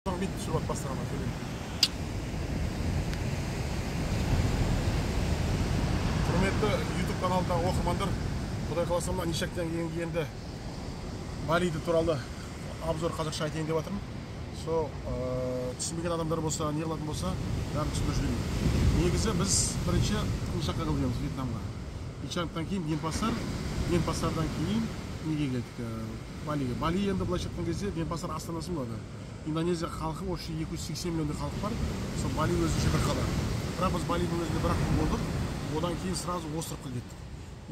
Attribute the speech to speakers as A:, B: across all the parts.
A: Бит түсіріп бастаған фильм. Құрметті YouTube каналындағы оқырмандар, Құдай қаласа мына Нишактан енді Балиді туралы обзор қазақша айтайын деп жатырмын. Түсінбеген адамдар болса, не қылатын болса, бәрін түсіндіріп жіберейін. Негізі біз бірінші Нишактан келдік Вьетнамға. Нишактан кейін Денпасардан кейін неге келдік? Балиге. Бали енді былайша айтқан кезде Денпасар астанасы болады. Индонезия халқы осы 280 миллиондай халық бар. Сол Бали өзінше бір қала. Бірақ біз Балидің өзінде бір күн болдық. Одан кейін сразу островқа кеттік.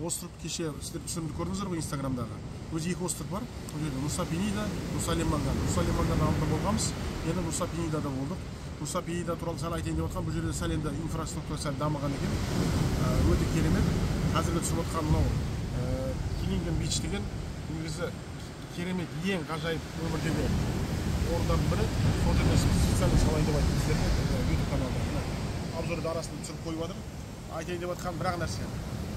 A: Остров кеше сіздер түсірімді көрдіңіздер ғой Инстаграмдағы. Өзі екі остров бар. Ол жерде Нуса Пенида, Нуса Лембанган. Нуса Лембанган алдында болғанбыз. Енді Нуса Пенидада болдық. Нуса Пенида туралы сәл айтайын деп жатқан. Бұл жерде сәл енді инфраструктура сәл дамыған екен. Өте керемет. Қазіргі түсіріп отқан мынау Килингтон бич деген негізі керемет ең ғажайып өмірдегі орындардың бірі. Сол жерде специально салайын деп айтып сіздерге YouTube каналында обзорды арасында түсіріп қойып жатыр. Айтайын деп жатқан бір-ақ нәрсе.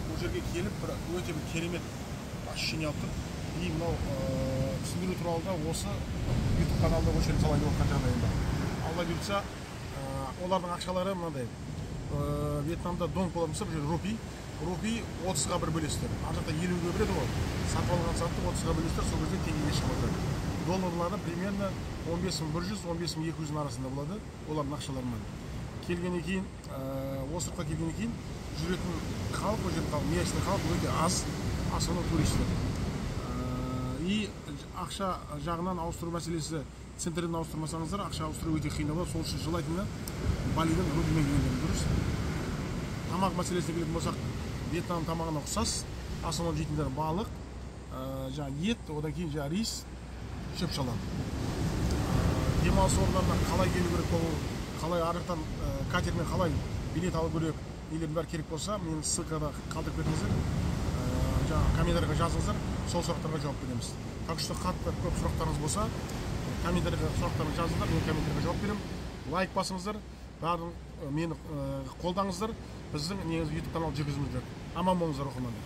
A: Бұл жерге келіп өте бір керемет ощущение алып тұр. И мынау түсіндіру туралы да осы YouTube каналында осы жерде салайын деп жатқан жағдайында. Алла бұйыртса, олардың ақшалары мынандай. Вьетнамда донг болатын болса, бұл жерде рупий. Рупий 30-ға бір бөлесіздер. Ар жақта 50-ге бөледі ғой. Сатып алған затты 30-ға бөлесіздер, сол кезде теңгеге шығып отыр. Долларлары примерно 15.100-15.200 арасында болады, олардың ақшаларынан. Келгеннен кейін, островқа келгеннен кейін жүретін халық, ол жерде местный халық өте аз, основном туристер. И ақша жағынан ауыстыру мәселесі, центрден ауыстырмасаңыздар, ақша ауыстыру өте қиын болады. Сол үшін жылайтыны Балиден рупиймен келгендер дұрыс. Тамақ мәселесіне келетін болсақ, Вьетнам тамағына ұқсас, основном жейтіндер балық, ет, одан кейін рис, шөп-шалам. Демалыс орындарына қалай келу керек болу, қалай арықтан катермен қалай билет алу керек, нелердің бәрі керек болса, мен ссылкада қалдырып беріңіздер, комментарийға жазыңыздар, сол сұрақтарға жауап береміз. Так что қатты көп сұрақтарыңыз болса, комментарийға сұрақтарыңызды жазыңыздар, мен комментарийға жауап беремін. Лайк басыңыздар, бәрін мені қолдаңыздар, біздің YouTube канал жүргізіңіздер. Аман болыңыздар оқырмандар.